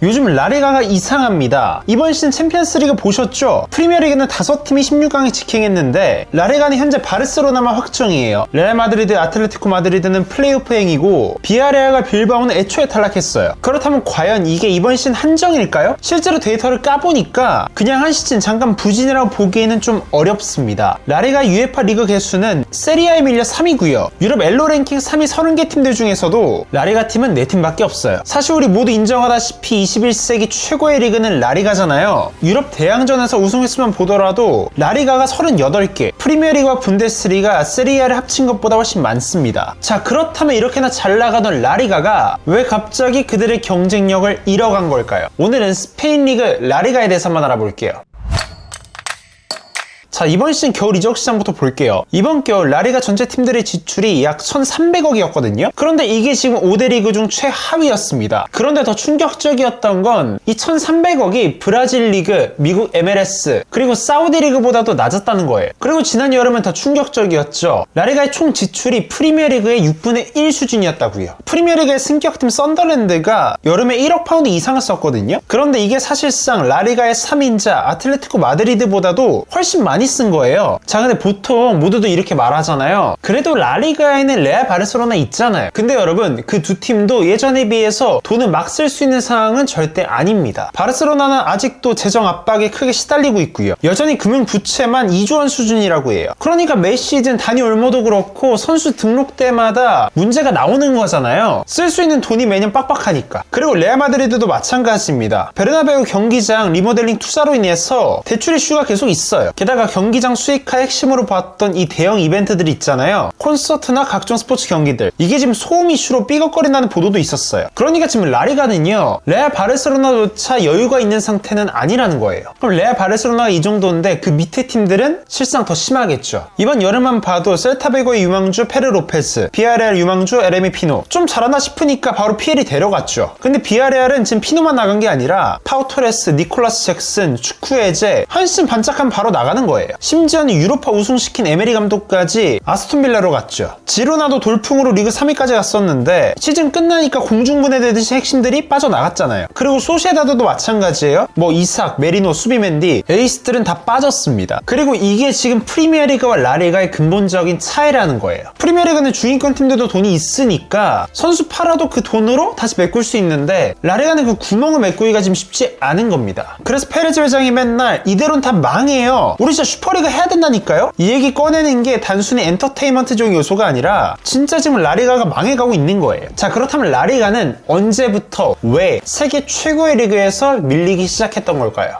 요즘 라리가가 이상합니다. 이번 시즌 챔피언스리그 보셨죠? 프리미어리그는 5팀이 16강에 직행했는데 라리가는 현재 바르셀로나만 확정이에요. 레알 마드리드, 아틀레티코 마드리드는 플레이오프 행이고 비아레알과 빌바오는 애초에 탈락했어요. 그렇다면 과연 이게 이번 시즌 한정일까요? 실제로 데이터를 까보니까 그냥 한 시즌 잠깐 부진이라고 보기에는 좀 어렵습니다. 라리가 UEFA 리그 개수는 세리아에 밀려 3위고요. 유럽 엘로 랭킹 3위 30개 팀들 중에서도 라리가 팀은 4팀밖에 없어요. 사실 우리 모두 인정하다시피 21세기 최고의 리그는 라리가잖아요. 유럽 대항전에서 우승했으면 보더라도 라리가가 38개, 프리미어리그와 분데스리가 세리아를 합친 것보다 훨씬 많습니다. 자, 그렇다면 이렇게나 잘 나가던 라리가가 왜 갑자기 그들의 경쟁력을 잃어간 걸까요? 오늘은 스페인 리그 라리가에 대해서 한번 알아볼게요. 자, 이번 시즌 겨울 이적 시장부터 볼게요. 이번 겨울 라리가 전체 팀들의 지출이 약 1,300억이었거든요. 그런데 이게 지금 5대 리그 중 최하위였습니다. 그런데 더 충격적이었던 건 이 1,300억이 브라질 리그, 미국 MLS, 그리고 사우디 리그보다도 낮았다는 거예요. 그리고 지난 여름은 더 충격적이었죠. 라리가의 총 지출이 프리미어리그의 6분의 1 수준이었다고요. 프리미어리그의 승격팀 썬더랜드가 여름에 1억 파운드 이상을 썼거든요. 그런데 이게 사실상 라리가의 3인자 아틀레티코 마드리드보다도 훨씬 많이 쓴 거예요. 자, 근데 보통 모두들 이렇게 말하잖아요. 그래도 라리가에는 레알 바르셀로나 있잖아요. 근데 여러분, 그 두 팀도 예전에 비해서 돈을 막 쓸 수 있는 상황은 절대 아닙니다. 바르셀로나는 아직도 재정 압박에 크게 시달리고 있고요. 여전히 금융 부채만 2조 원 수준이라고 해요. 그러니까 매 시즌 다니 올모도 그렇고 선수 등록 때마다 문제가 나오는 거잖아요. 쓸 수 있는 돈이 매년 빡빡하니까. 그리고 레알 마드리드도 마찬가지입니다. 베르나베우 경기장 리모델링 투자로 인해서 대출 이슈가 계속 있어요. 게다가 경기장 수익화 핵심으로 봤던 이 대형 이벤트들 있잖아요. 콘서트나 각종 스포츠 경기들. 이게 지금 소음 이슈로 삐걱거린다는 보도도 있었어요. 그러니까 지금 라리가는요, 레알 바르셀로나조차 여유가 있는 상태는 아니라는 거예요. 그럼 레알 바르셀로나가 이 정도인데 그 밑에 팀들은 실상 더 심하겠죠. 이번 여름만 봐도 셀타베고의 유망주 페르 로페스, 비아레알 유망주 에레미 피노. 좀 잘하나 싶으니까 바로 PL이 데려갔죠. 근데 비아레알은 지금 피노만 나간 게 아니라 파우토레스, 니콜라스 잭슨, 추쿠에제 한 시즌 반짝하면 바로 나가는 거예요. 심지어는 유로파 우승시킨 에메리 감독까지 아스톤빌라로 갔죠. 지로나도 돌풍으로 리그 3위까지 갔었는데 시즌 끝나니까 공중분해되듯이 핵심들이 빠져나갔잖아요. 그리고 소시에다드도 마찬가지예요. 뭐 이삭, 메리노, 수비맨디, 에이스들은 다 빠졌습니다. 그리고 이게 지금 프리미어리그와 라리가의 근본적인 차이라는 거예요. 프리미어리그는 중위권 팀들도 돈이 있으니까 선수 팔아도 그 돈으로 다시 메꿀 수 있는데 라리가는 그 구멍을 메꾸기가 지금 쉽지 않은 겁니다. 그래서 페레즈 회장이 맨날 이대로는 다 망해요. 우리 진짜 슈퍼리그 해야 된다니까요? 이 얘기 꺼내는 게 단순히 엔터테인먼트적인 요소가 아니라 진짜 지금 라리가가 망해가고 있는 거예요. 자, 그렇다면 라리가는 언제부터 왜 세계 최고의 리그에서 밀리기 시작했던 걸까요?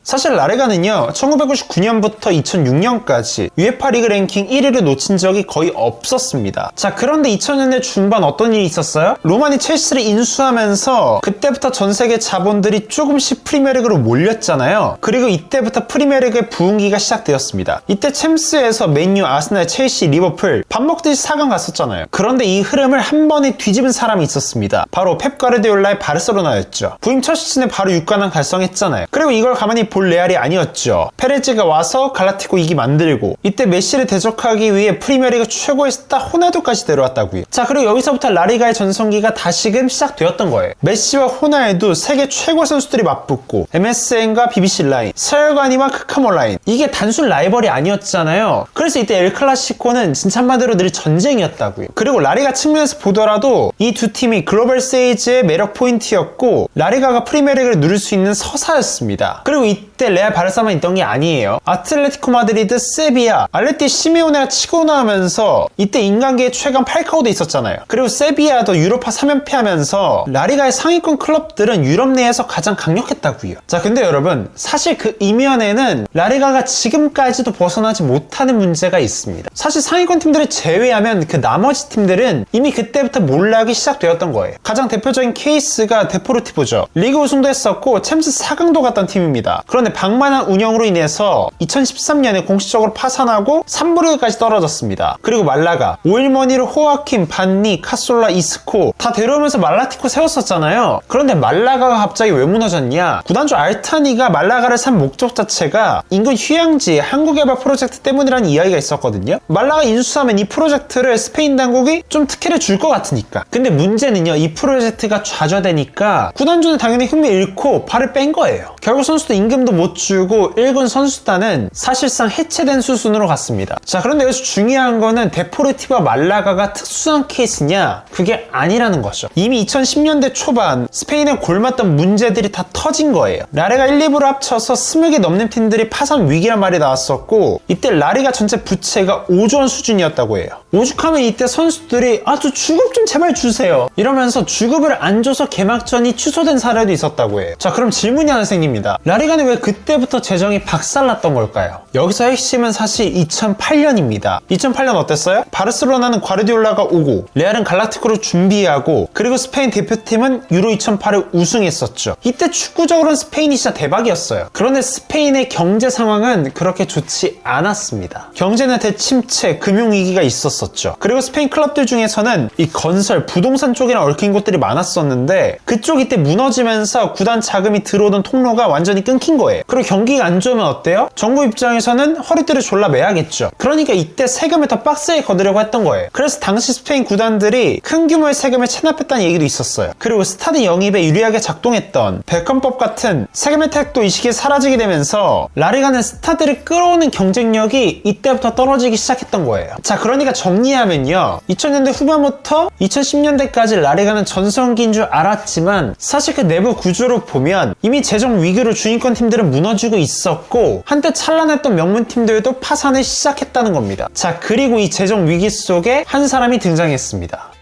사실 라리가는요, 1999년부터 2006년까지 UEFA 리그 랭킹 1위를 놓친 적이 거의 없었습니다. 자, 그런데 2000년대 중반 어떤 일이 있었어요? 로만이 첼시를 인수하면서 그때부터 전 세계 자본들이 조금씩 프리미어리그로 몰렸잖아요. 그리고 이때부터 프리미어리그의 부흥기가 시작되었습니다. 이때 챔스에서 맨유, 아스날, 첼시, 리버풀 밥 먹듯이 4강 갔었잖아요. 그런데 이 흐름을 한 번에 뒤집은 사람이 있었습니다. 바로 펩 가르디올라의 바르셀로나였죠. 부임 첫 시즌에 바로 6관왕 달성했잖아요. 그리고 이걸 가만히 볼 레알이 아니었죠. 페레즈가 와서 갈라티코 2기 만들고 이때 메시를 대적하기 위해 프리미어리그 최고의 스타 호날두까지 데려왔다고요. 자, 그리고 여기서부터 라리가의 전성기가 다시금 시작되었던 거예요. 메시와 호날두 세계 최고 선수들이 맞붙고 MSN과 BBC 라인, 서열관이와 크카몰 라인, 이게 단순 라이벌이 아니었잖아요. 그래서 이때 엘 클라시코는 진짜 한마디로 늘 전쟁이었다고요. 그리고 라리가 측면에서 보더라도 이 두 팀이 글로벌 세이즈의 매력 포인트였고 라리가가 프리미어리그를 누릴 수 있는 서사였습니다. 그리고 이때 레알 바르사만 있던 게 아니에요. 아틀레티코 마드리드, 세비야, 알레티 시메오네가 치고 나오면서 이때 인간계의 최강 팔카오도 있었잖아요. 그리고 세비야도 유로파 3연패하면서 라리가의 상위권 클럽들은 유럽 내에서 가장 강력했다고요. 자, 근데 여러분, 사실 그 이면에는 라리가가 지금까지도 벗어나지 못하는 문제가 있습니다. 사실 상위권 팀들을 제외하면 그 나머지 팀들은 이미 그때부터 몰락이 시작되었던 거예요. 가장 대표적인 케이스가 데포르티보죠. 리그 우승도 했었고 챔스 4강도 갔던 팀입니다. 그런데 방만한 운영으로 인해서 2013년에 공식적으로 파산하고 3부 리그까지 떨어졌습니다. 그리고 말라가 오일머니를 호아킨, 반니, 카솔라, 이스코 다 데려오면서 말라티코 세웠었잖아요. 그런데 말라가가 갑자기 왜 무너졌냐? 구단주 알타니가 말라가를 산 목적 자체가 인근 휴양지 항구개발 프로젝트 때문이라는 이야기가 있었거든요. 말라가 인수하면 이 프로젝트를 스페인 당국이 좀 특혜를 줄 것 같으니까. 근데 문제는요, 이 프로젝트가 좌절되니까 구단주는 당연히 흥미 잃고 발을 뺀 거예요. 결국 선수도 임금도 못 주고 1군 선수단은 사실상 해체된 수순으로 갔습니다. 자, 그런데 여기서 중요한 거는 데포르티보 말라가가 특수한 케이스냐? 그게 아니라는 거죠. 이미 2010년대 초반 스페인에 골맞던 문제들이 다 터진 거예요. 라리가 1, 2부를 합쳐서 20개 넘는 팀들이 파산 위기란 말이 나왔었고, 이때 라리가 전체 부채가 5조 원 수준이었다고 해요. 오죽하면 이때 선수들이 저 주급 좀 제발 주세요 이러면서 주급을 안 줘서 개막전이 취소된 사례도 있었다고 해요. 자, 그럼 질문이 하나 생깁니다. 라리가는 왜 그때부터 재정이 박살났던 걸까요? 여기서 핵심은 사실 2008년입니다. 2008년 어땠어요? 바르셀로나는 과르디올라가 오고, 레알은 갈라티코를 준비하고, 그리고 스페인 대표팀은 유로 2008을 우승했었죠. 이때 축구적으로는 스페인이 진짜 대박이었어요. 그런데 스페인의 경제 상황은 그렇게 좋지 않았습니다. 경제는 대침체, 금융위기가 있었었죠. 그리고 스페인 클럽들 중에서는 이 건설, 부동산 쪽이랑 얽힌 곳들이 많았었는데, 그쪽 이때 무너지면서 구단 자금이 들어오던 통로가 완전히 끊긴 거예요. 그리고 경기가 안 좋으면 어때요? 정부 입장에서는 허리띠를 졸라 매야겠죠. 그러니까 이때 세금을 더 빡세게 거두려고 했던 거예요. 그래서 당시 스페인 구단들이 큰 규모의 세금을 체납했다는 얘기도 있었어요. 그리고 스타드 영입에 유리하게 작동했던 베컨법 같은 세금 혜택도 이 시기에 사라지게 되면서 라리가는 스타들을 끌어오는 경쟁력이 이때부터 떨어지기 시작했던 거예요. 자, 그러니까 정리하면요, 2000년대 후반부터 2010년대까지 라리가는 전성기인 줄 알았지만 사실 그 내부 구조로 보면 이미 재정 위기로 주인권 팀들은 무너지고 있었고, 한때 찬란했던 명문 팀들도 파산을 시작했다는 겁니다. 자, 그리고 이 재정 위기 속에 한 사람이 등장했습니다.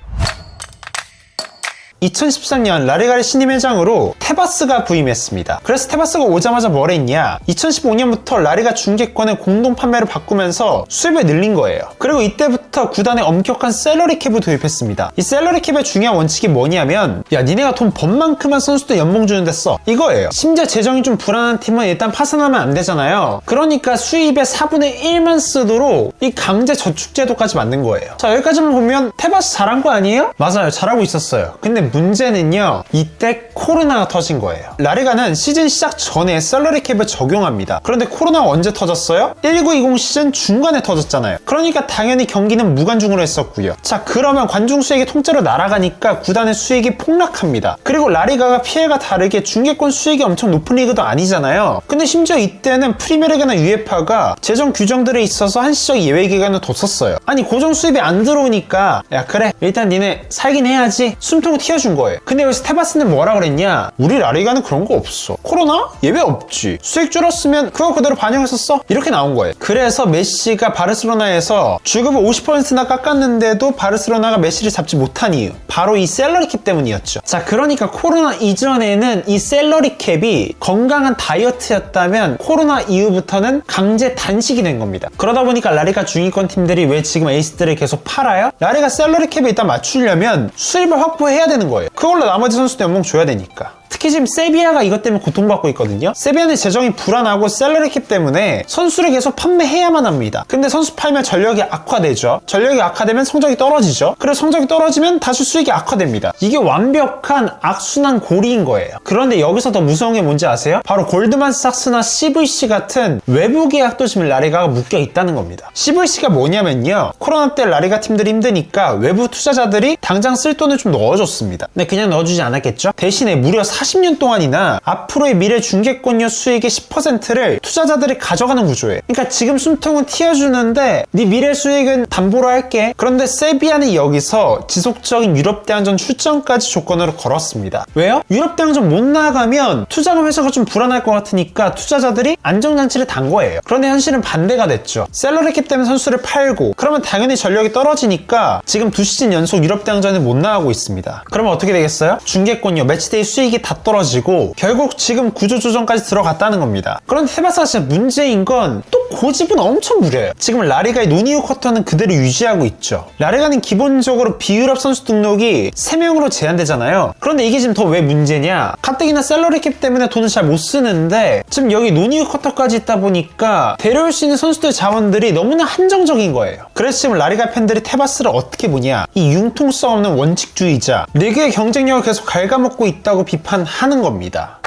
2013년 라리가의 신임 회장으로 테바스가 부임했습니다. 그래서 테바스가 오자마자 뭘 했냐? 2015년부터 라리가 중계권을 공동 판매로 바꾸면서 수입을 늘린 거예요. 그리고 이때부터 구단에 엄격한 셀러리 캡을 도입했습니다. 이 셀러리 캡의 중요한 원칙이 뭐냐면, 야, 니네가 돈 번 만큼만 선수들 연봉 주는데 써, 이거예요. 심지어 재정이 좀 불안한 팀은 일단 파산하면 안 되잖아요. 그러니까 수입의 4분의 1만 쓰도록 이 강제 저축 제도까지 만든 거예요. 자, 여기까지만 보면 테바스 잘한 거 아니에요? 맞아요, 잘하고 있었어요. 근데 문제는요, 이때 코로나가 터진 거예요. 라리가는 시즌 시작 전에 셀러리 캡을 적용합니다. 그런데 코로나가 언제 터졌어요? 19-20 시즌 중간에 터졌잖아요. 그러니까 당연히 경기는 무관중으로 했었고요. 자, 그러면 관중 수익이 통째로 날아가니까 구단의 수익이 폭락합니다. 그리고 라리가가 피해가 다르게 중계권 수익이 엄청 높은 리그도 아니잖아요. 근데 심지어 이때는 프리미어리그나 UEFA가 재정 규정들에 있어서 한시적 예외 기간을 뒀었어요. 아니, 고정 수입이 안 들어오니까 야, 그래, 일단 니네 살긴 해야지 숨통을 튀어준 거예요. 근데 여기서 테바스는 뭐라 그랬냐? 우리 라리가는 그런 거 없어. 코로나? 예외 없지. 수익 줄었으면 그거 그대로 반영했었어? 이렇게 나온 거예요. 그래서 메시가 바르셀로나에서 주급을 50%나 깎았는데도 바르셀로나가 메시를 잡지 못한 이유, 바로 이 셀러리 캡 때문이었죠. 자, 그러니까 코로나 이전에는 이 셀러리 캡이 건강한 다이어트였다면 코로나 이후부터는 강제 단식이 된 겁니다. 그러다 보니까 라리가 중위권 팀들이 왜 지금 에이스들을 계속 팔아요? 라리가 셀러리 캡에 일단 맞추려면 수입을 확보해야 되는 거예요. 그걸로 나머지 선수들 연봉 줘야 되니까. 특히 지금 세비야가 이것 때문에 고통받고 있거든요. 세비야는 재정이 불안하고 셀러리 캡 때문에 선수를 계속 판매해야만 합니다. 근데 선수 팔면 전력이 악화되죠. 전력이 악화되면 성적이 떨어지죠. 그래서 성적이 떨어지면 다시 수익이 악화됩니다. 이게 완벽한 악순환 고리인 거예요. 그런데 여기서 더 무서운 게 뭔지 아세요? 바로 골드만삭스나 CVC 같은 외부 계약도 지금 라리가가 묶여 있다는 겁니다. CVC가 뭐냐면요, 코로나 때 라리가 팀들이 힘드니까 외부 투자자들이 당장 쓸 돈을 좀 넣어줬습니다. 근데 그냥 넣어주지 않았겠죠? 대신에 무려 40년 동안이나 앞으로의 미래 중계권료 수익의 10%를 투자자들이 가져가는 구조예요. 그러니까 지금 숨통은 튀어주는데 네 미래 수익은 담보로 할게. 그런데 세비야는 여기서 지속적인 유럽 대항전 출전까지 조건으로 걸었습니다. 왜요? 유럽 대항전 못 나가면 투자금 회사가 좀 불안할 것 같으니까 투자자들이 안정장치를 단 거예요. 그런데 현실은 반대가 됐죠. 셀러리 캡 때문에 선수를 팔고, 그러면 당연히 전력이 떨어지니까 지금 2시즌 연속 유럽 대항전에 못 나가고 있습니다. 그러면 어떻게 되겠어요? 중계권료, 매치데이 수익이 다 다 떨어지고 결국 지금 구조조정까지 들어갔다는 겁니다. 그런데 테바스가 진짜 문제인 건 또 고집은 엄청 부려요. 지금 라리가의 노니우 쿼터는 그대로 유지하고 있죠. 라리가는 기본적으로 비유럽 선수 등록이 3명으로 제한되잖아요. 그런데 이게 지금 더 왜 문제냐, 가뜩이나 셀러리 캡 때문에 돈을 잘 못 쓰는데 지금 여기 노니우 쿼터까지 있다 보니까 데려올 수 있는 선수들 자원들이 너무나 한정적인 거예요. 그래서 지금 라리가 팬들이 테바스를 어떻게 보냐, 이 융통성 없는 원칙주의자, 리그의 경쟁력을 계속 갉아먹고 있다고 비판하는 겁니다.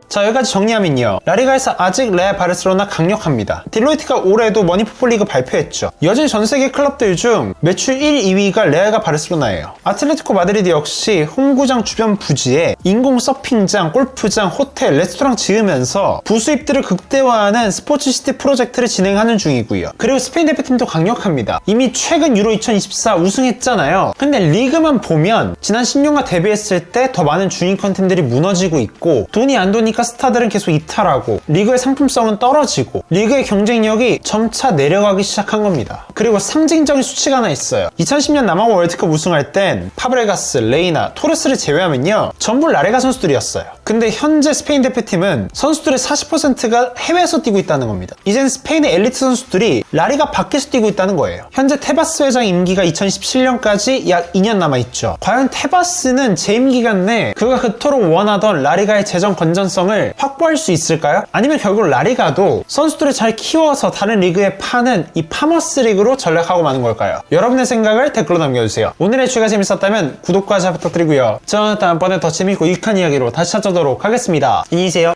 자, 여기까지 정리하면요, 라리가에서 아직 레알 바르셀로나 강력합니다. 딜로이트가 올해도 머니풋볼 리그 발표했죠. 여전히 전세계 클럽들 중 매출 1, 2위가 레알과 바르셀로나예요. 아틀레티코 마드리드 역시 홈구장 주변 부지에 인공 서핑장, 골프장, 호텔, 레스토랑 지으면서 부수입들을 극대화하는 스포츠시티 프로젝트를 진행하는 중이고요. 그리고 스페인 대표팀도 강력합니다. 이미 최근 유로 2024 우승했잖아요. 근데 리그만 보면 지난 10년간 데뷔했을 때 더 많은 중위권 팀들이 무너지고 있고, 돈이 안 도니까 스타들은 계속 이탈하고, 리그의 상품성은 떨어지고, 리그의 경쟁력이 점차 내려가기 시작한 겁니다. 그리고 상징적인 수치가 하나 있어요. 2010년 남아공 월드컵 우승할 땐 파브레가스, 레이나, 토레스를 제외하면요, 전부 라리가 선수들이었어요. 근데 현재 스페인 대표팀은 선수들의 40%가 해외에서 뛰고 있다는 겁니다. 이젠 스페인의 엘리트 선수들이 라리가 밖에서 뛰고 있다는 거예요. 현재 테바스 회장 임기가 2017년까지 약 2년 남아있죠. 과연 테바스는 재임 기간 내 그가 그토록 원하던 라리가의 재정 건전성을 확보할 수 있을까요? 아니면 결국 라리가도 선수들을 잘 키워서 다른 리그에 파는 이 파머스 리그로 전략하고 마는 걸까요? 여러분의 생각을 댓글로 남겨주세요. 오늘의 주가 재밌었다면 구독과 잘 부탁드리고요. 저는 다음번에 더 재밌고 유익한 이야기로 다시 찾아오도록 하겠습니다. 안녕히 계세요.